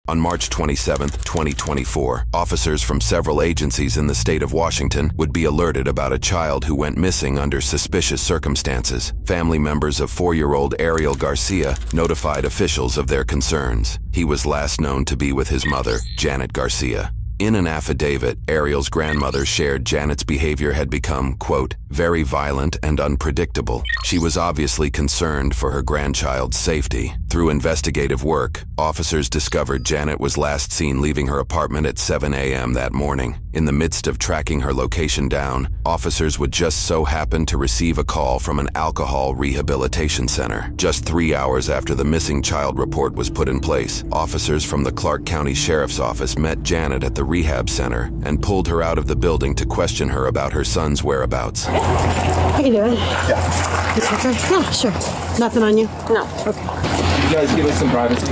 On March 27, 2024, officers from several agencies in the state of Washington would be alerted about a child who went missing under suspicious circumstances. Family members of 4-year-old Ariel Garcia notified officials of their concerns. He was last known to be with his mother, Janet Garcia. In an affidavit, Ariel's grandmother shared Janet's behavior had become, quote, very violent and unpredictable. She was obviously concerned for her grandchild's safety. Through investigative work, officers discovered Janet was last seen leaving her apartment at 7 a.m. that morning. In the midst of tracking her location down, officers would just so happen to receive a call from an alcohol rehabilitation center. Just 3 hours after the missing child report was put in place, officers from the Clark County Sheriff's Office met Janet at the rehab center and pulled her out of the building to question her about her son's whereabouts. How you doing? Yeah. You okay? Yeah, sure. Nothing on you? No. Okay. You guys give us some privacy.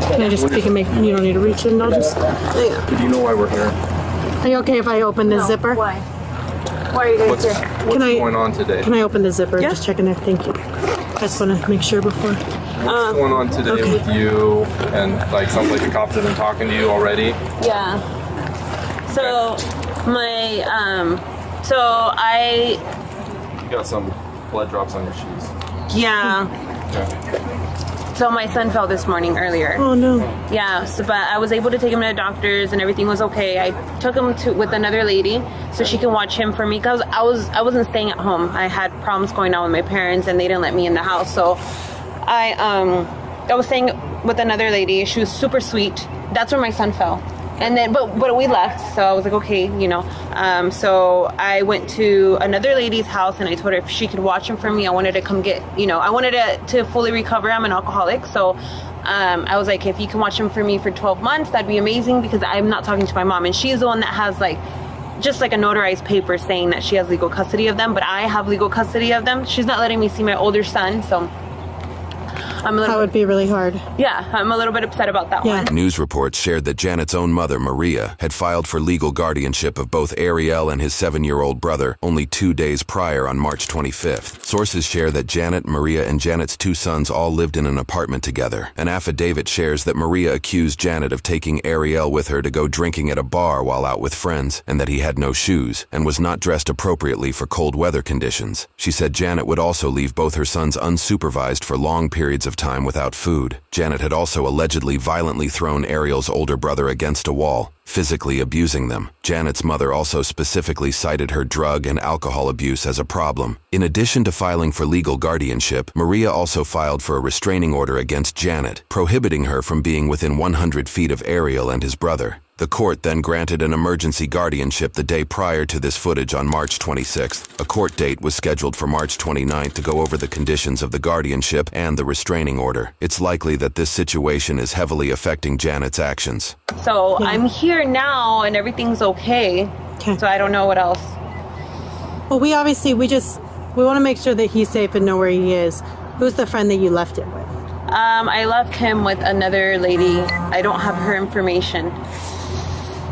Can I just speak and make, you don't need to reach in, I'll just... Yeah. Do you know why we're here? Are you okay if I open the zipper? Why? Why are you guys here? What's going on today? Can I open the zipper? Yeah. Just checking there, thank you. I just want to make sure before. What's going on today with you? And like, sounds like the cops have been talking to you already. Yeah. So, You got some blood drops on your shoes. yeah. Yeah. So my son fell this morning earlier. Oh no. Yeah, so, but I was able to take him to the doctors and everything was okay. I took him with another lady so she can watch him for me because I wasn't staying at home. I had problems going on with my parents and they didn't let me in the house. So I was staying with another lady. She was super sweet. That's where my son fell. And then, but we left, so I was like, okay, you know. So I went to another lady's house and I told her if she could watch him for me. I wanted to come get, you know, I wanted to fully recover. I'm an alcoholic, so I was like, if you can watch him for me for 12 months, that'd be amazing because I'm not talking to my mom. And she's the one that has like, just like a notarized paper saying that she has legal custody of them, but I have legal custody of them. She's not letting me see my older son, so... That would be really hard. Yeah, I'm a little bit upset about that one. News reports shared that Janet's own mother, Maria, had filed for legal guardianship of both Ariel and his 7-year-old brother only 2 days prior on March 25th. Sources share that Janet, Maria, and Janet's 2 sons all lived in an apartment together. An affidavit shares that Maria accused Janet of taking Ariel with her to go drinking at a bar while out with friends, and that he had no shoes and was not dressed appropriately for cold weather conditions. She said Janet would also leave both her sons unsupervised for long periods of time without food. Janet had also allegedly violently thrown Ariel's older brother against a wall, physically abusing them. Janet's mother also specifically cited her drug and alcohol abuse as a problem. In addition to filing for legal guardianship, Maria also filed for a restraining order against Janet, prohibiting her from being within 100 feet of Ariel and his brother. The court then granted an emergency guardianship the day prior to this footage on March 26th. A court date was scheduled for March 29th to go over the conditions of the guardianship and the restraining order. It's likely that this situation is heavily affecting Janet's actions. So I'm here now and everything's okay. So I don't know what else. Well, we want to make sure that he's safe and know where he is. Who's the friend that you left it with? I left him with another lady. I don't have her information.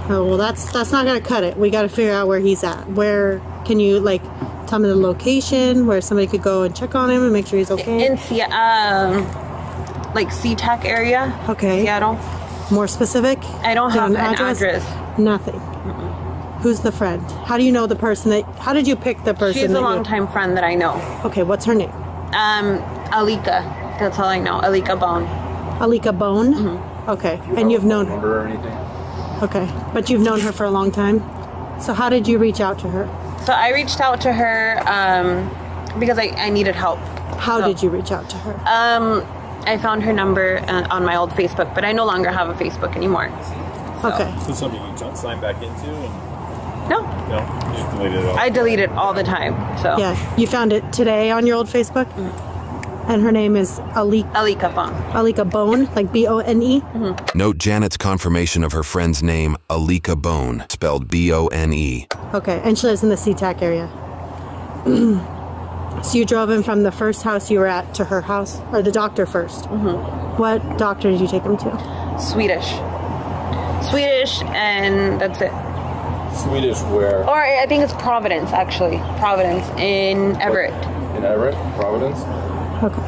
Oh, well, that's not gonna cut it. We got to figure out where he's at. Where can you like tell me the location where somebody could go and check on him and make sure he's okay? In like SeaTac area. Okay. Seattle. More specific? I don't have an address. Nothing. Who's the friend? How do you know the person that? How did you pick the person? She's a longtime friend that I know. Okay, what's her name? Alika. That's all I know. Alika Bone. Alika Bone. Okay, and you've known her. Number or anything? Okay, but you've known her for a long time. So how did you reach out to her? So I reached out to her because I needed help. How did you reach out to her? I found her number on my old Facebook, but I no longer have a Facebook anymore. So. Okay. So something you signed back into? And... No. No? You just deleted it all? I delete it all the time. So. Yeah, you found it today on your old Facebook? And her name is Alika Bone. Alika Bone, like B-O-N-E? Note Janet's confirmation of her friend's name, Alika Bone, spelled B-O-N-E. Okay, and she lives in the SeaTac area. So you drove him from the first house you were at to her house, or the doctor first? What doctor did you take him to? Swedish, and that's it. Swedish where? Or I think it's Providence, actually. Providence in Everett. In Everett? Providence? Okay.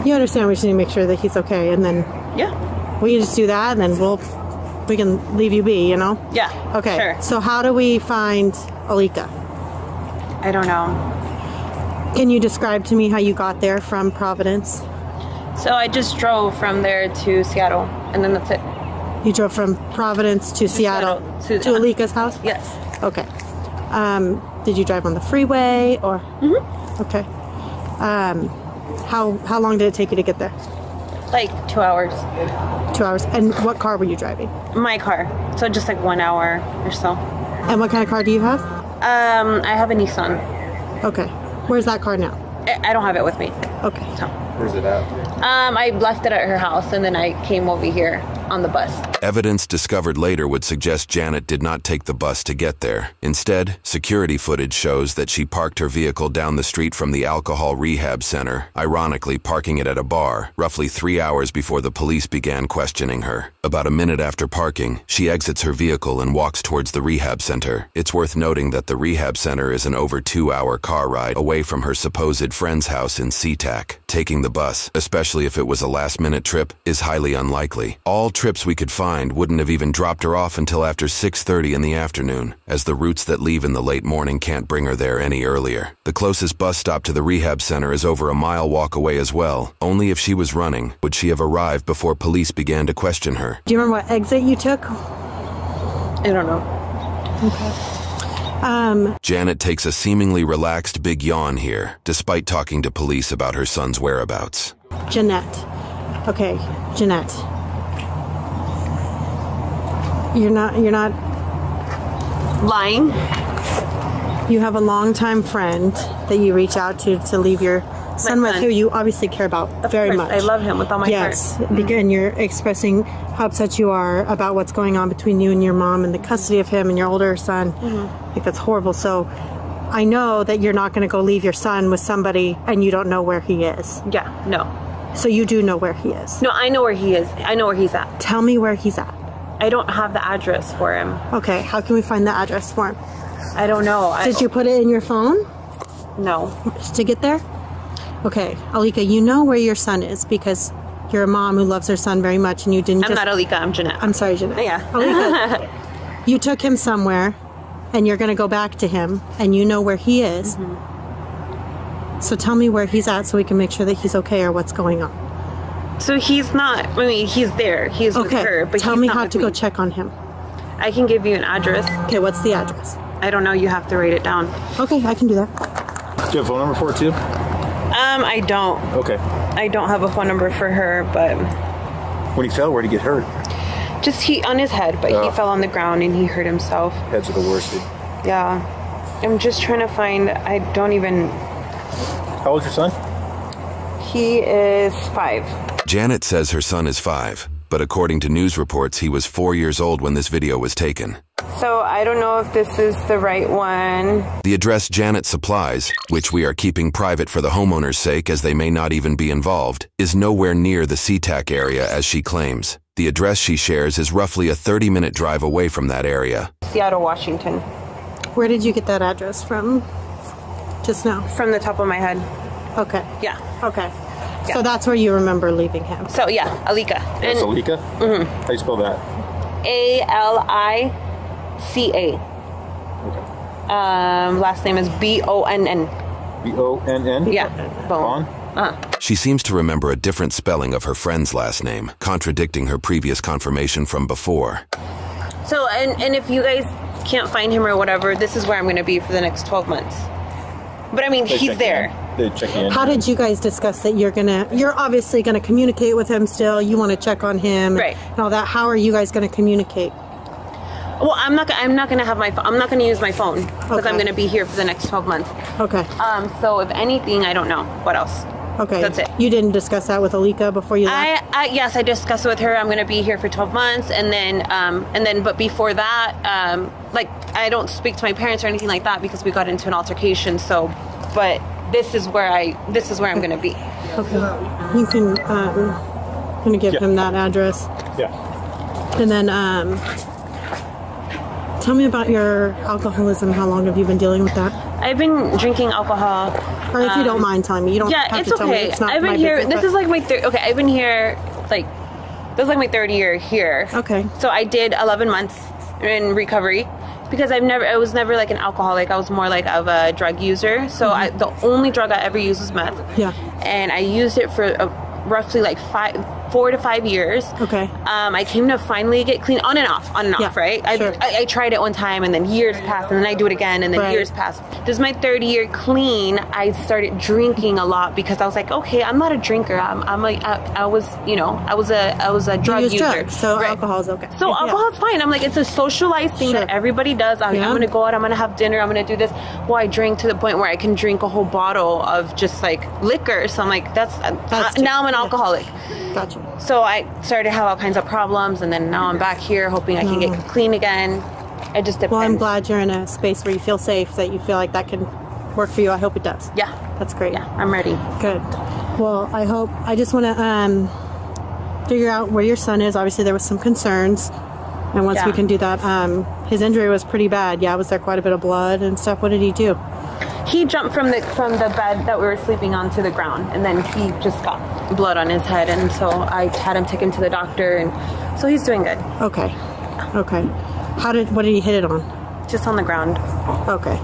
You understand we should make sure that he's okay, and then... Yeah. We can just do that, and then we can leave you be, you know? Yeah. Okay. Sure. So how do we find Alika? I don't know. Can you describe to me how you got there from Providence? So I just drove from there to Seattle, and then that's it. You drove from Providence to Seattle to Alika's house? Yes. Okay. Did you drive on the freeway or? Mm-hmm. Okay. How long did it take you to get there? Like 2 hours. 2 hours. And what car were you driving? My car. So just like 1 hour or so. And what kind of car do you have? I have a Nissan. Okay. Where's that car now? I don't have it with me. Okay. So. Where's it at? I left it at her house, and then I came over here on the bus. Evidence discovered later would suggest Janet did not take the bus to get there. Instead, security footage shows that she parked her vehicle down the street from the alcohol rehab center, ironically parking it at a bar, roughly 3 hours before the police began questioning her. About a minute after parking, she exits her vehicle and walks towards the rehab center. It's worth noting that the rehab center is an over 2-hour car ride away from her supposed friend's house in SeaTac. Taking the bus, especially if it was a last-minute trip, is highly unlikely. All trips we could find wouldn't have even dropped her off until after 6:30 in the afternoon, as the routes that leave in the late morning can't bring her there any earlier. The closest bus stop to the rehab center is over a mile walk away as well. Only if she was running would she have arrived before police began to question her. Do you remember what exit you took? I don't know. Okay. Janet takes a seemingly relaxed big yawn here, despite talking to police about her son's whereabouts. Jeanette. Okay, Jeanette. You're not Lying. You have a longtime friend that you reach out to leave your son with, who you obviously care about very much. I love him with all my heart. Yes, and you're expressing how upset you are about what's going on between you and your mom and the custody of him and your older son. I think that's horrible. So I know that you're not going to go leave your son with somebody and you don't know where he is. Yeah, no. So you do know where he is? No, I know where he is. I know where he's at. Tell me where he's at. I don't have the address for him. Okay, how can we find the address for him? I don't know. Did you put it in your phone? No. To get there? Okay, Alika, you know where your son is because you're a mom who loves her son very much and you didn't I'm not Alika, I'm Jeanette. I'm sorry, Jeanette. Yeah. Alika, you took him somewhere and you're going to go back to him and you know where he is. So tell me where he's at so we can make sure that he's okay or what's going on. So he's not, I mean, he's there. He's with her, but tell he's me not how with to me. go check on him. I can give you an address. Okay, what's the address? I don't know, you have to write it down. Okay, I can do that. Do you have a phone number for it too? I don't. Okay. I don't have a phone number for her, but When he fell, where'd he get hurt? just he on his head, but he fell on the ground and he hurt himself. Heads are the worst. Dude. Yeah. I'm just trying to find, I don't even, How old's your son? he is 5. Janet says her son is 5, but according to news reports, he was 4 years old when this video was taken. So I don't know if this is the right one. The address Janet supplies, which we are keeping private for the homeowner's sake as they may not even be involved, is nowhere near the SeaTac area as she claims. The address she shares is roughly a 30-minute drive away from that area. Seattle, Washington. Where did you get that address from just now? From the top of my head. Okay. Yeah. Okay. So that's where you remember leaving him. So yeah, Alika. That's Alika? How do you spell that? Alica. Okay. Last name is Bonn. Bonn? Yeah. Bonn? She seems to remember a different spelling of her friend's last name, contradicting her previous confirmation from before. So, and if you guys can't find him or whatever, this is where I'm going to be for the next 12 months. But I mean, he's there. They check in. How did you guys discuss that you're obviously gonna communicate with him still, you wanna check on him Right. and all that. How are you guys gonna communicate? Well, I'm not going to have my phone. I'm not going to use my phone because Okay. I'm going to be here for the next 12 months. Okay. So if anything, I don't know. What else? Okay. That's it. You didn't discuss that with Alika before you left? Yes, I discussed it with her. I'm going to be here for 12 months, and then, but before that, like I don't speak to my parents or anything like that because we got into an altercation. So, but this is where I'm going to be. Okay. You can, I'm gonna give him that address. Yeah. And then, tell me about your alcoholism. How long have you been dealing with that? I've been drinking alcohol. Or if you don't mind telling me, you don't Yeah, have it's to tell me. okay. It's not I've been my here. business, This is like my third. Okay, I've been here like This is like my third year here. Okay. So I did 11 months in recovery because I was never like an alcoholic. I was more like of a drug user. So the only drug I ever used was meth. Yeah. And I used it for roughly like 4 to 5 years. Okay. I came to finally get clean on and off, Yeah, right? sure. I tried it one time and then years passed and then I do it again and then Right. years passed. This is my third year clean. I started drinking a lot because I was like, okay, I'm not a drinker. I was a drug You use user. drugs, so Right. alcohol's okay. So Yeah. alcohol's fine. I'm like, it's a socialized thing Sure. that everybody does. I'm Yeah. going to go out, I'm going to have dinner, I'm going to do this. Well, I drink to the point where I can drink a whole bottle of just like liquor. So I'm like, now I'm an alcoholic. Gotcha. So I started to have all kinds of problems, and then now I'm back here hoping I can get clean again. It just depends. Well, I'm glad you're in a space where you feel safe, that you feel like that can work for you. I hope it does. Yeah. That's great. Yeah, I'm ready. Good. Well, I just want to figure out where your son is. Obviously, there was some concerns. And once we Yeah. can do that, his injury was pretty bad. Yeah, was there quite a bit of blood and stuff? What did he do? He jumped from the bed that we were sleeping on to the ground, and then he just got blood on his head, and so I had him taken to the doctor, and so he's doing good. Okay. Okay. What did he hit it on? Just on the ground. Okay.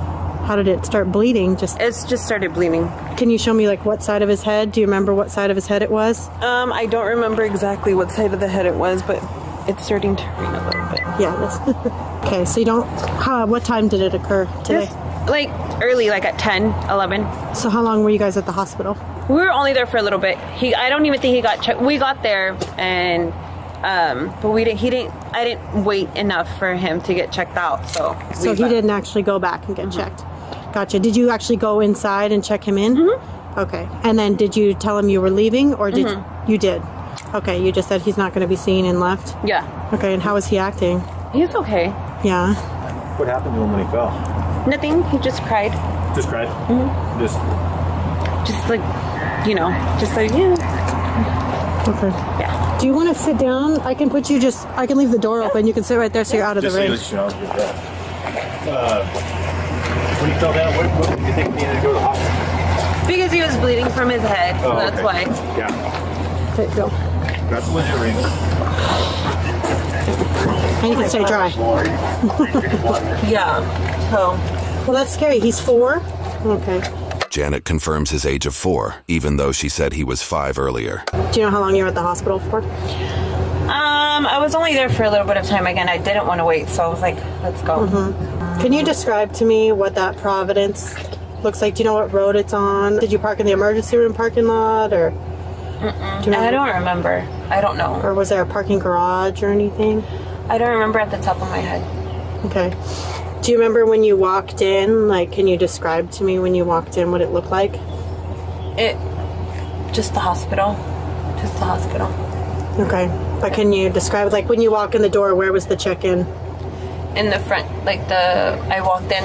How did it start bleeding? It's just started bleeding. Can you show me like what side of his head? Do you remember what side of his head it was? I don't remember exactly what side of the head it was, but it's starting to rain a little bit. Yeah. Okay. So you don't. What time did it occur today? Just like early, like at 10, 11. So how long were you guys at the hospital? We were only there for a little bit. I don't even think he got checked. We got there and but I didn't wait enough for him to get checked out. So he didn't actually go back and get checked. Gotcha. Did you actually go inside and check him in? Okay. And then did you tell him you were leaving, or did you did? Okay. You just said he's not going to be seen and left. Yeah. Okay. And how was he acting? He's okay. Yeah. What happened to him when he fell? Nothing. He just cried. Just cried? Just Just just like, yeah. Okay. Yeah. Do you want to sit down? I can leave the door open. You can sit right there so you're out of the so you range. know, when he fell down, what did you think he needed to go to the hospital? Because he was bleeding from his head, so that's okay. why. Yeah. Okay, go. That's a legit reason. And you can stay dry. Yeah. So Well, that's scary. He's 4? Okay. Janet confirms his age of 4, even though she said he was 5 earlier. Do you know how long you were at the hospital for? I was only there for a little bit of time. Again, I didn't want to wait, so I was like, let's go. Can you describe to me what that Providence looks like? Do you know what road it's on? Did you park in the emergency room parking lot, or? Do you I don't remember. I don't know. Or was there a parking garage or anything? I don't remember at the top of my head. Okay. Do you remember when you walked in? Like, can you describe to me when you walked in what it looked like? Just the hospital. Just the hospital. Okay. But can you describe, like, when you walk in the door, where was the check-in? In the front, I walked in,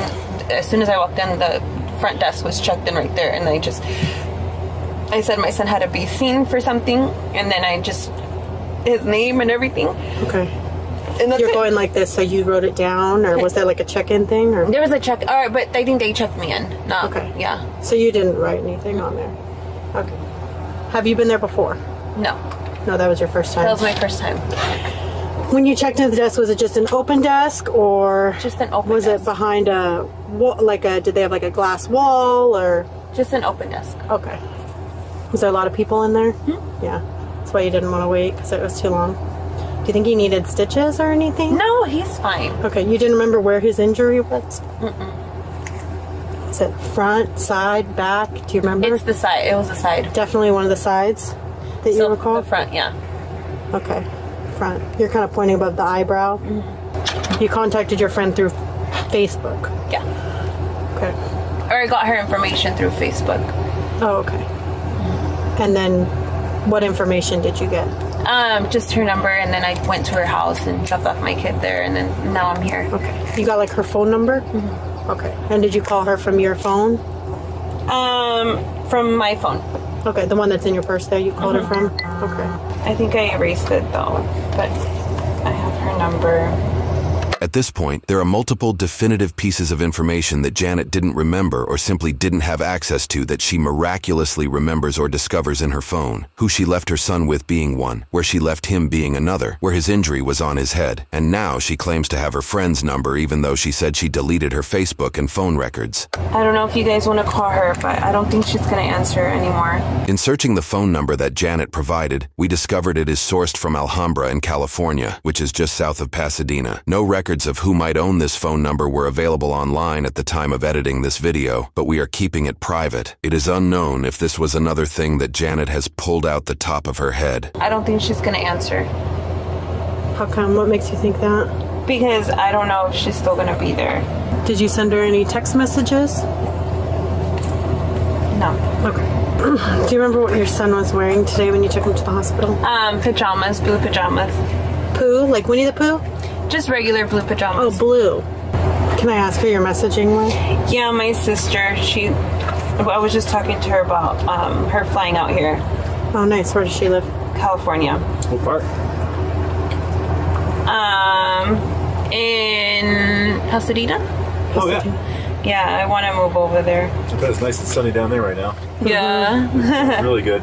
as soon as I walked in, the front desk was checked in right there, and I said my son had to be seen for something, and then his name and everything. Okay. And that's You're it. going like this, so you wrote it down, or was there like a check-in thing? Or? There was a check, alright, but I think they checked me in. No, Okay. Yeah. So you didn't write anything on there? Okay. Have you been there before? No. No, that was your first time. That was my first time. When you checked into the desk, was it just an open desk, or Just an open was desk. it behind a wall? Did they have like a glass wall, or? Just an open desk. Okay. Was there a lot of people in there? Yeah. That's why you didn't want to wait, because it was too long. Do you think he needed stitches or anything? No, he's fine. Okay. You didn't remember where his injury was? Is it front, side, back? Do you remember? It's the side. It was the side. Definitely one of the sides that you recall? The front, yeah. Okay. Front. You're kind of pointing above the eyebrow. You contacted your friend through Facebook. Yeah. Okay. Or I got her information through Facebook. Oh, okay. And then what information did you get? Just her number, and then I went to her house and dropped off my kid there, and then now I'm here. Okay. You got like her phone number? Okay. And did you call her from your phone? From my phone. Okay, the one that's in your purse there, you called her from? Okay. I think I erased it though, but I have her number. At this point, there are multiple definitive pieces of information that Janet didn't remember or simply didn't have access to that she miraculously remembers or discovers in her phone. Who she left her son with being one, where she left him being another, where his injury was on his head, and now she claims to have her friend's number even though she said she deleted her Facebook and phone records. I don't know if you guys want to call her, but I don't think she's going to answer anymore. In searching the phone number that Janet provided, we discovered it is sourced from Alhambra in California, which is just south of Pasadena. No records of who might own this phone number were available online at the time of editing this video, but we are keeping it private. It is unknown if this was another thing that Janet has pulled out the top of her head. I don't think she's going to answer. How come? What makes you think that? Because I don't know if she's still going to be there. Did you send her any text messages? No. Okay. Do you remember what your son was wearing today when you took him to the hospital? Pajamas, blue pajamas. Pooh? Like Winnie the Pooh? Just regular blue pajamas. Oh, blue. Can I ask who you're messaging with? Yeah, my sister. I was just talking to her about her flying out here. Oh, nice. Where does she live? California. What part? In Pasadena. Oh, yeah. Yeah, I want to move over there. I bet it's nice and sunny down there right now. Yeah. Really good.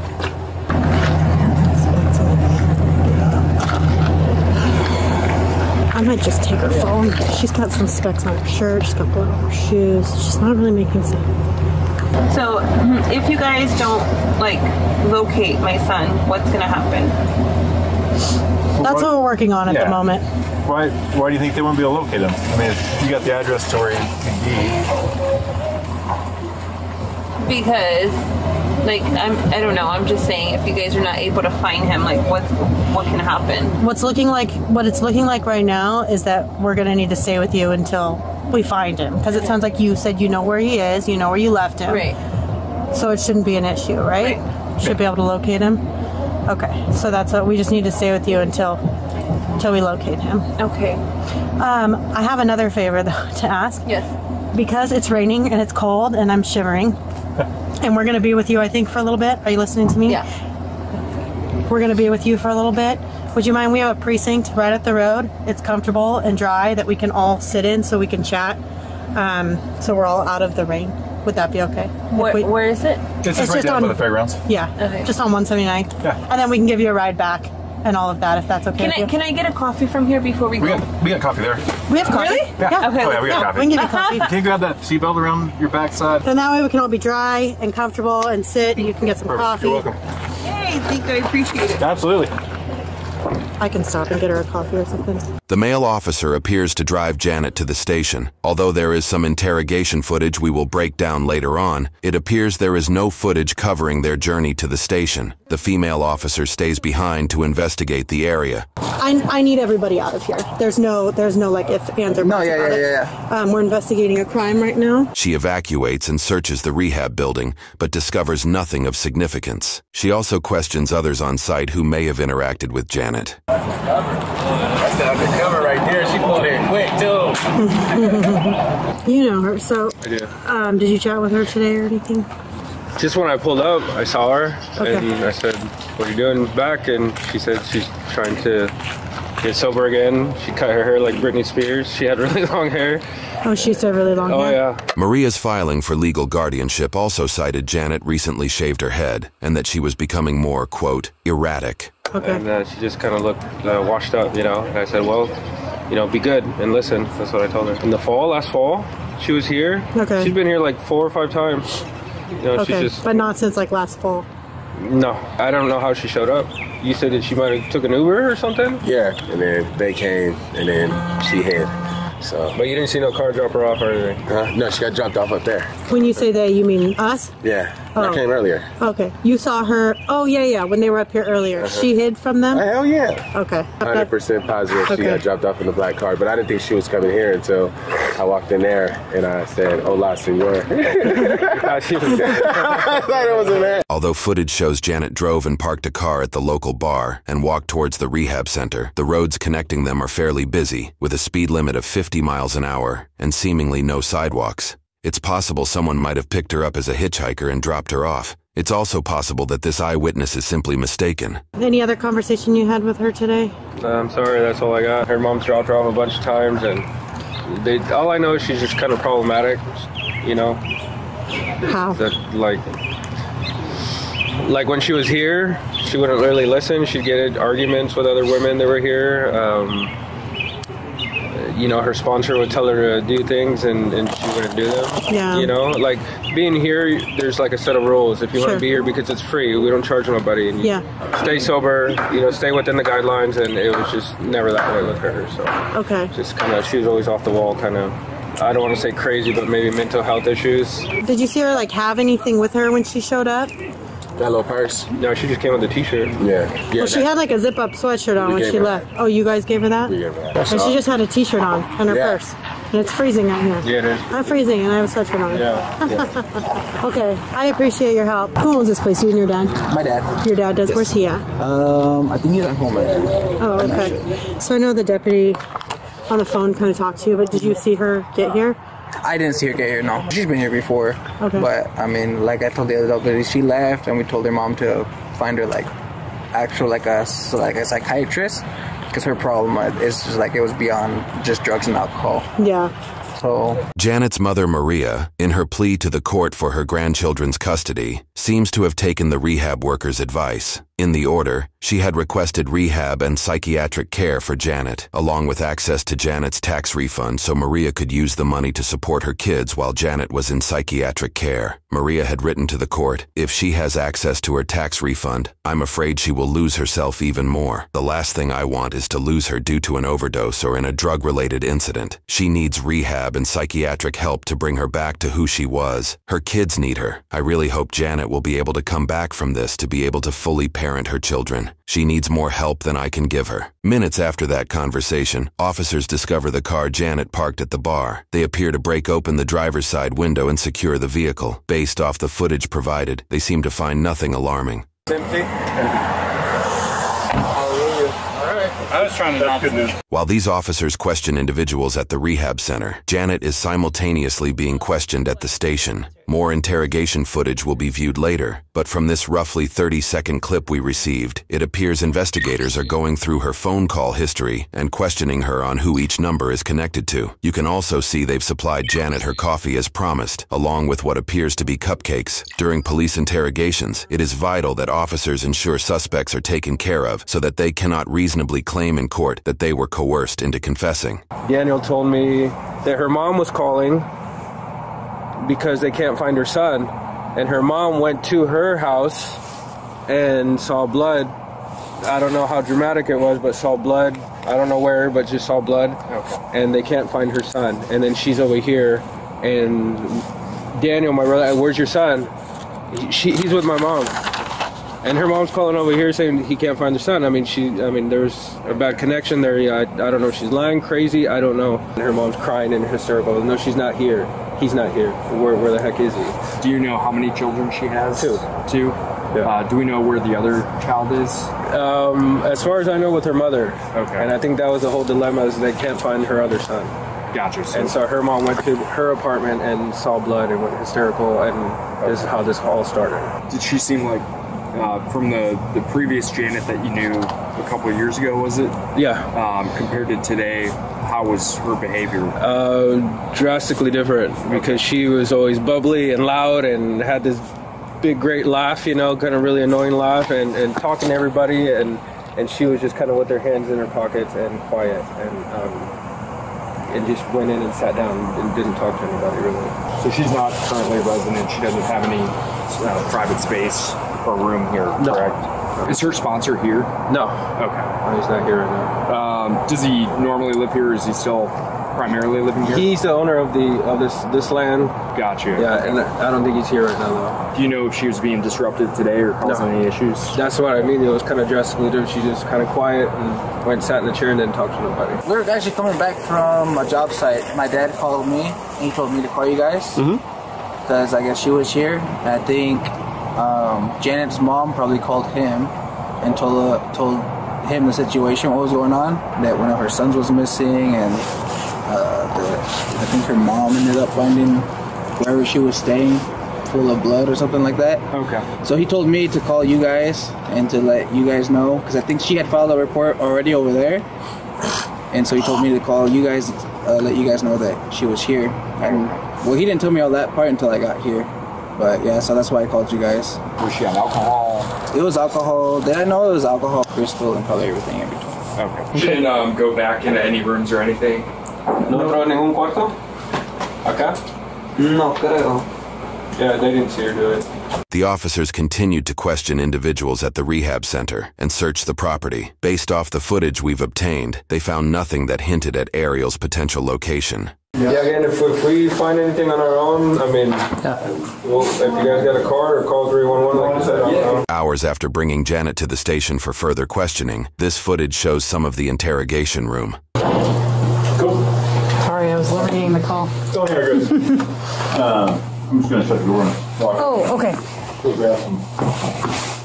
I might just take her phone. She's got some specks on her shirt. She's got blood on her shoes. She's not really making sense. So, if you guys don't, locate my son, what's going to happen? That's what we're working on at the moment. Why do you think they won't be able to locate him? I mean, if you got the address to where he'd be. Because, I don't know. I'm just saying, if you guys are not able to find him, what can happen? What it's looking like right now is that we're going to need to stay with you until we find him. Because it sounds like you said you know where he is, you know where you left him. Right. So it shouldn't be an issue, right? Should be able to locate him. Okay, so that's what we just need to stay with you until we locate him. Okay. I have another favor though to ask. Yes. Because it's raining and it's cold and I'm shivering, and we're going to be with you, I think, for a little bit. Are you listening to me? Yeah. We're going to be with you for a little bit. Would you mind? We have a precinct right up the road. It's comfortable and dry that we can all sit in so we can chat. So we're all out of the rain. Would that be okay? Where is it? It's just right down by the fairgrounds. Yeah. Okay. Just on 179. Yeah. And then we can give you a ride back and all of that if that's okay. Can I get a coffee from here before we go? We got coffee there. We have coffee. Really? Yeah. Okay. Oh, yeah, we got coffee. We can give you coffee. Can you grab that seatbelt around your backside? Then that way we can all be dry and comfortable and sit and you can get some coffee. You're welcome. Hey, thank you. I appreciate it. Absolutely. I can stop and get her a coffee or something. The male officer appears to drive Janet to the station. Although there is some interrogation footage we will break down later on, it appears there is no footage covering their journey to the station. The female officer stays behind to investigate the area. I need everybody out of here. There's no like ifs, ands, or buts about it. We're investigating a crime right now. She evacuates and searches the rehab building, but discovers nothing of significance. She also questions others on site who may have interacted with Janet. That's the undercover right there. She pulled in quick too. You know her, so I do. did you chat with her today or anything? Just when I pulled up, I saw her, Okay. and I said, "What are you doing back?" And she said she's trying to get sober again. She cut her hair like Britney Spears. She had really long hair. Oh, she said really long Oh hair. yeah. Maria's filing for legal guardianship also cited Janet recently shaved her head and that she was becoming more, quote, erratic. Okay. And she just kind of looked washed up, And I said, well, be good and listen. That's what I told her. In the last fall, she was here. Okay. She's been here like 4 or 5 times. Okay, She's just, but not since like last fall. no, I don't know how she showed up. You said that she might have took an Uber or something? Yeah, and then they came, and then she hid. So, But you didn't see no car drop her off or anything? no, she got dropped off up there. When you say they, you mean us? Yeah, Oh. I came earlier. Okay. You saw her. Oh, yeah, when they were up here earlier. She hid from them? Hell yeah. Okay. 100% positive she Okay. got dropped off in the black car, but I didn't think she was coming here until I walked in there and I said, "Hola, senor." I thought it was a man. Although footage shows Janet drove and parked a car at the local bar and walked towards the rehab center, the roads connecting them are fairly busy, with a speed limit of 50 miles an hour and seemingly no sidewalks. It's possible someone might have picked her up as a hitchhiker and dropped her off. It's also possible that this eyewitness is simply mistaken. Any other conversation you had with her today? I'm sorry, that's all I got. Her mom's dropped her off a bunch of times, and all I know is she's just kind of problematic, you know? How? That, like when she was here, she wouldn't really listen. She'd get in arguments with other women that were here. You know, her sponsor would tell her to do things and she wouldn't do them. Yeah. You know, like being here, there's like a set of rules. If you want to be here because it's free, we don't charge nobody. And you stay sober, you know, stay within the guidelines, and it was just never that way with her. So okay. Just kind of, she was always off the wall, kind of, I don't want to say crazy, but maybe mental health issues. Did you see her like have anything with her when she showed up? That little purse? No, she just came with a t-shirt. Yeah. Well, she had like a zip-up sweatshirt on when she left. Oh, you guys gave her that? We gave her that. And she just had a t-shirt on and her purse. And it's freezing out here. Yeah, it is. I'm freezing and I have a sweatshirt on. Yeah. Okay, I appreciate your help. Who owns this place? You and your dad? My dad. Your dad does? Yes. Where's he at? I think he's at home right now. Oh, okay. So I know the deputy on the phone kind of talked to you, but did you see her get here? I didn't see her get here, no. She's been here before. Okay. But, I mean, like I told the other deputy, she left and we told her mom to find her, like, actual, like a psychiatrist. Because her problem is just, like, it was beyond just drugs and alcohol. Yeah. So Janet's mother, Maria, in her plea to the court for her grandchildren's custody, seems to have taken the rehab worker's advice. In the order, she had requested rehab and psychiatric care for Janet, along with access to Janet's tax refund so Maria could use the money to support her kids while Janet was in psychiatric care. Maria had written to the court, if she has access to her tax refund, I'm afraid she will lose herself even more. The last thing I want is to lose her due to an overdose or in a drug-related incident. She needs rehab and psychiatric help to bring her back to who she was. Her kids need her. I really hope Janet will be able to come back from this to be able to fully parent her children. She needs more help than I can give her. Minutes after that conversation, officers discover the car Janet parked at the bar. They appear to break open the driver's side window and secure the vehicle. Based off the footage provided, they seem to find nothing alarming. Empty. I was trying to. That's good news. While these officers question individuals at the rehab center, Janet is simultaneously being questioned at the station. More interrogation footage will be viewed later, but from this roughly 30-second clip we received, it appears investigators are going through her phone call history and questioning her on who each number is connected to. You can also see they've supplied Janet her coffee as promised, along with what appears to be cupcakes. During police interrogations, it is vital that officers ensure suspects are taken care of so that they cannot reasonably claim in court that they were coerced into confessing. Daniel told me that her mom was calling because they can't find her son, and her mom went to her house and saw blood. I don't know how dramatic it was, but saw blood. I don't know where, but just saw blood. Okay. And they can't find her son. And then she's over here, and Daniel, my brother, where's your son? He's with my mom. And her mom's calling over here saying he can't find her son. I mean, there's a bad connection there. I don't know if she's lying, crazy, I don't know. And her mom's crying and hysterical. No, she's not here. He's not here. Where the heck is he? Do you know how many children she has? Two. Yeah. Do we know where the other child is? As far as I know, with her mother. Okay. And I think that was the whole dilemma, is they can't find her other son. Gotcha. And so her mom went to her apartment and saw blood and went hysterical, and this is how this all started. Did she seem like, from the previous Janet that you knew a couple of years ago, was it? Yeah. Compared to today, how was her behavior? Drastically different, because she was always bubbly and loud and had this big, great laugh, you know, kind of really annoying laugh, and talking to everybody, and she was just kind of with her hands in her pockets and quiet, and just went in and sat down and didn't talk to anybody, really. So she's not currently a resident. She doesn't have any private space or room here, correct? No. Is her sponsor here? No. Okay. He's not here right now. Does he normally live here, or is he still primarily living here? He's the owner of this land. Gotcha. Yeah, and I don't think he's here right now, though. Do you know if she was being disrupted today or causing any issues? That's what I mean. It was kind of drastically different. She just kind of quiet and went, sat in the chair, and didn't talk to nobody. We were actually coming back from a job site. My dad called me, and he told me to call you guys. Because I guess she was here. I think Janet's mom probably called him and told him the situation, what was going on, that one of her sons was missing, and I think her mom ended up finding wherever she was staying. full of blood or something like that. Okay. So he told me to call you guys and to let you guys know, because I think she had filed a report already over there. And so he told me to call you guys, let you guys know that she was here. And well, he didn't tell me all that part until I got here. But yeah, so that's why I called you guys. Was she on alcohol? It was alcohol. Did I know it was alcohol, crystal, and probably everything in between. Okay. She didn't go back into any rooms or anything? No entró en ningún cuarto? Acá? No creo. Yeah, they didn't see her do it. The officers continued to question individuals at the rehab center and search the property. Based off the footage we've obtained, they found nothing that hinted at Ariel's potential location. Yeah, again, if we find anything on our own, I mean, well, if you guys got a car or call 311, like you said, I don't know. Hours after bringing Janet to the station for further questioning, this footage shows some of the interrogation room. Cool. Sorry, I was limiting the call. Oh, yeah, good. I'm just going to shut the door and walk. Oh, okay. Go grab some.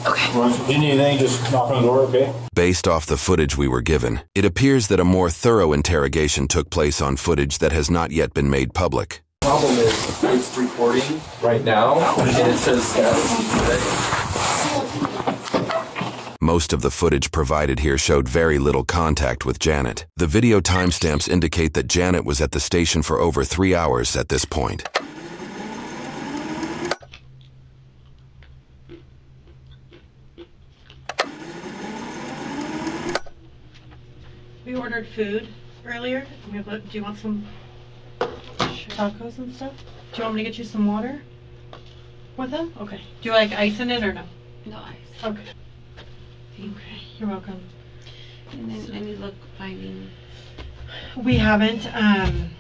Okay. If you need anything, just knock on the door, okay? Based off the footage we were given, it appears that a more thorough interrogation took place on footage that has not yet been made public. The problem is it's recording right now, and it says status. Most of the footage provided here showed very little contact with Janet. The video timestamps indicate that Janet was at the station for over 3 hours at this point. We ordered food earlier. Do you want some tacos and stuff? Do you want me to get you some water with them? Okay. Do you like ice in it or no? No ice. Okay. Okay, you're welcome. And then any luck finding? We haven't. And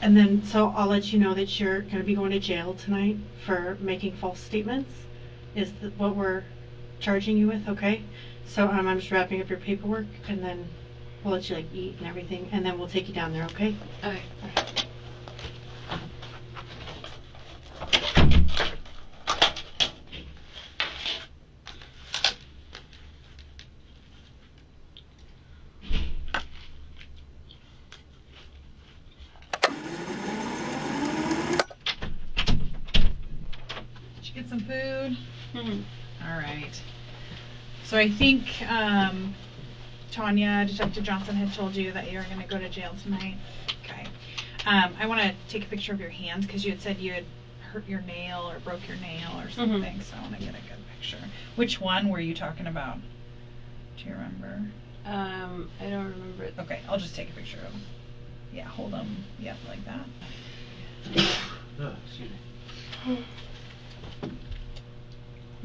then, so I'll let you know that you're going to be going to jail tonight for making false statements. Is what we're charging you with, okay? So I'm just wrapping up your paperwork, and then we'll let you like eat and everything, and then we'll take you down there, okay? Okay. Did you get some food? Mm-hmm. All right. So I think Tanya, Detective Johnson had told you that you were going to go to jail tonight. Okay. I want to take a picture of your hands because you had said you had hurt your nail or broke your nail or something. Mm-hmm. So I want to get a good picture. Which one were you talking about? Do you remember? I don't remember it. Okay, I'll just take a picture of them. Yeah, hold them. Yep, like that. Oh, excuse me.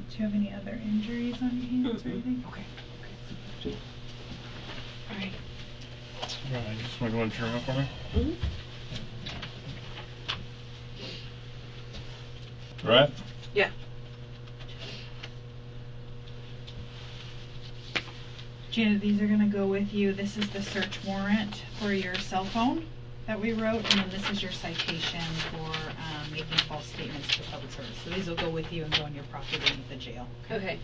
Do you have any other injuries on your hands or anything? Okay. All right. Alright, just want to go and turn around for me? Mm-hmm. Right? Yeah. Janet, these are going to go with you. This is the search warrant for your cell phone that we wrote, and then this is your citation for making false statements to public service. So these will go with you and go on your property at the jail. Okay.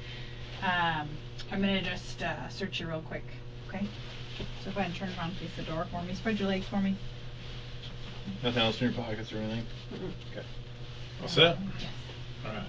I'm going to just search you real quick, okay? So go ahead and turn around, face the door for me. Spread your legs for me. Nothing else in your pockets or anything? Mm-mm. Okay. All set? Yes. Alright.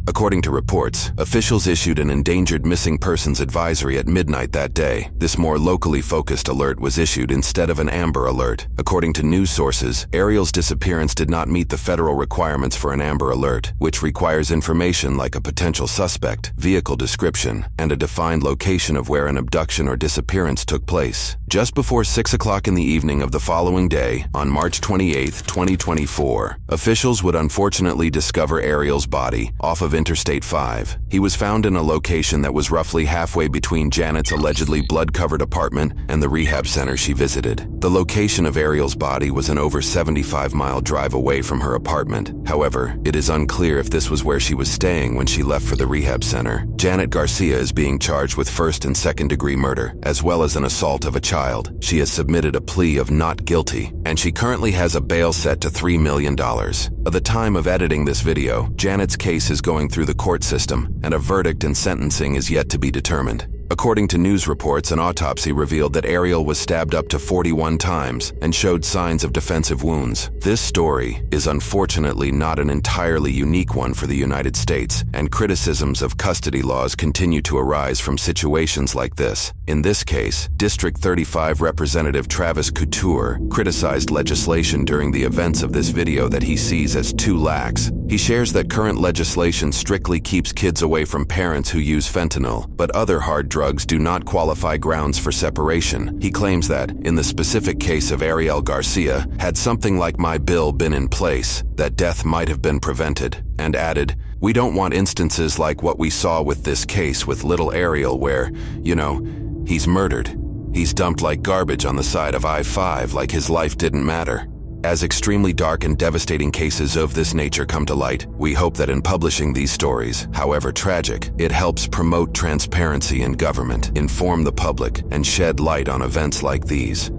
According to reports, officials issued an endangered missing persons advisory at midnight that day. This more locally focused alert was issued instead of an Amber Alert. According to news sources, Ariel's disappearance did not meet the federal requirements for an Amber Alert, which requires information like a potential suspect, vehicle description, and a defined location of where an abduction or disappearance took place. Just before 6 o'clock in the evening of the following day, on March 28, 2024, officials would unfortunately discover Ariel's body off of Interstate 5. He was found in a location that was roughly halfway between Janet's allegedly blood-covered apartment and the rehab center she visited. The location of Ariel's body was an over 75-mile drive away from her apartment. However, it is unclear if this was where she was staying when she left for the rehab center. Janet Garcia is being charged with first and second-degree murder, as well as an assault of a child. She has submitted a plea of not guilty, and she currently has a bail set to $3 million. At the time of editing this video, Janet's case is going through the court system, and a verdict and sentencing is yet to be determined. According to news reports, an autopsy revealed that Ariel was stabbed up to 41 times and showed signs of defensive wounds. This story is unfortunately not an entirely unique one for the United States, and criticisms of custody laws continue to arise from situations like this. In this case, District 35 Representative Travis Couture criticized legislation during the events of this video that he sees as too lax. He shares that current legislation strictly keeps kids away from parents who use fentanyl, but other hard drugs do not qualify grounds for separation. He claims that, in the specific case of Ariel Garcia, had something like my bill been in place, that death might have been prevented, and added, "We don't want instances like what we saw with this case with little Ariel where, you know, he's murdered. He's dumped like garbage on the side of I-5 like his life didn't matter." As extremely dark and devastating cases of this nature come to light, we hope that in publishing these stories, however tragic, it helps promote transparency in government, inform the public, and shed light on events like these.